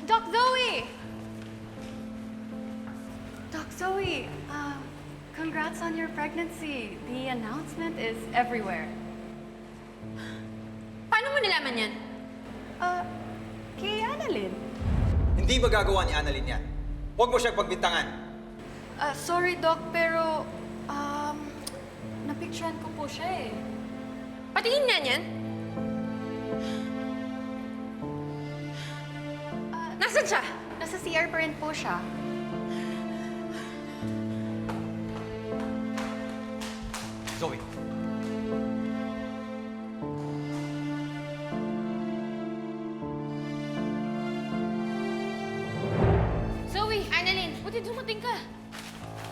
Doc Zoe! Doc Zoe, congrats on your pregnancy. The announcement is everywhere. Paano mo nilaman yan? Kay Annalyn. Hindi magagawa ni Annalyn yan. Huwag mo siyang pagbintangan. Sorry, Doc, pero, napicturean ko po siya eh. Patingin nga niyan. Nasaan siya? Nasa CR pa rin po siya. Zoe. Zoe, Annalyn, buti dumating ka.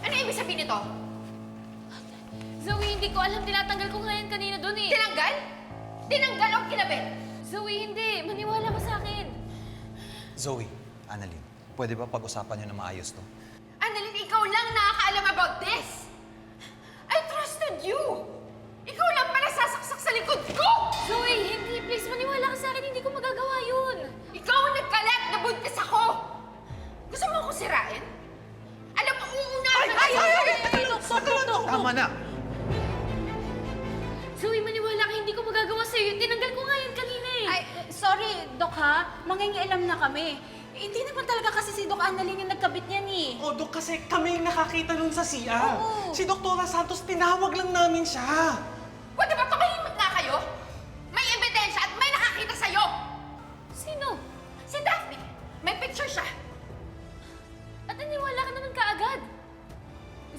Ano ibig sabihin nito? Zoe, hindi ko alam. Tinatanggal ko nga yan kanina doon eh. Tinanggal? Tinanggal o kinabit? Zoe, hindi. Maniwala ka sa akin. Zoe, Annalyn, pwede ba pag-usapan niyo na maayos to? Annalyn, ikaw lang nakakaalam about this. I trusted you. Ikaw lang pala sasaksak sa likod ko. Zoe, hindi. Please, maniwala ka sa akin. Hindi ko magagawa yun. Ikaw ang nagkalat na buntis ako. Gusto mo ako sirain? Alam mo, uunahan ka Tama na! Zoe, maniwala ka. Hindi ko magagawa sa'yo. Tinanggal ko nga yan kanina eh. Ay, sorry, Dok ha. Mangingialam na kami. Hindi naman talaga kasi si Doc Annalyn yung nagkabit niyan eh. O, Dok, kasi kami yung nakakita nun sa CR. Oo. Si Doktora Santos, tinawag lang namin siya. Pwede ba tumahimik nga kayo? May ebidensya at may nakakita sa'yo. Sino? Si Daphne. May picture siya. At naniwala ka naman kaagad.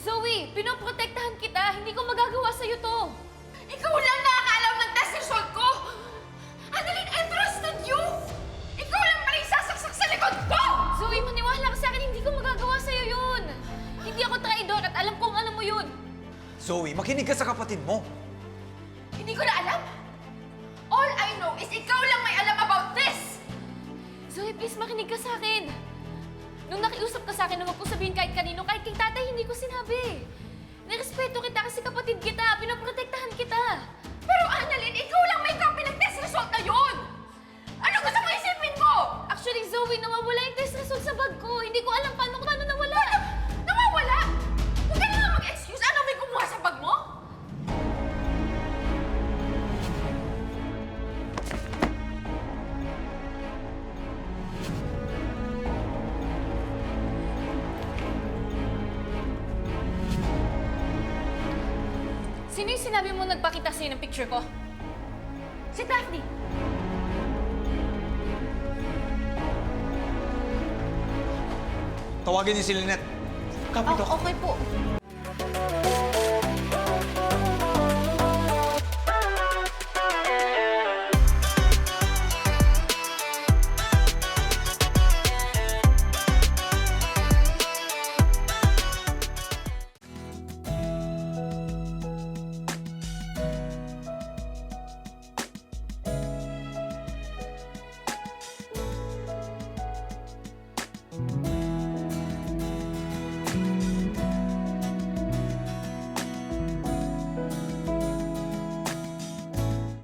Zoe, pinoprotektahan kita. Hindi ko magagawa sa'yo to. Ikaw lang nakakaalam ng test result ko. Annalyn, I trusted you. Ikaw lang pala yung sasaksak sa likod ko. Zoe, maniwala ka sa akin. Hindi ko magagawa sa'yo yun. Hindi ako traidor at alam kong alam mo yun. Zoe, makinig ka sa kapatid mo. Hindi ko na alam. All I know is ikaw lang may alam about this. Zoe, please makinig ka sa akin. Nung nakiusap ka sa akin na huwag ko sabihin kahit kanino, kahit kay tatay, hindi ko sinabi. Nirespeto kita kasi kapatid kita, pinoprotektahan kita. Pero Annalyn, ikaw lang may copy ng test result na yun! Ano gusto mo isipin ko? Actually, Zoe, nawawala yung test result sa bag ko. Hindi ko alam paano nawala. Nawawala? Huwag ka na nga mag-excuse. Ano may kumuha sa bag mo? Sino yung sinabi mo nagpakita sa'yo ng picture ko? Si Daphne. Tawagin niyo si Lynette. Copy, Dok. Okay po.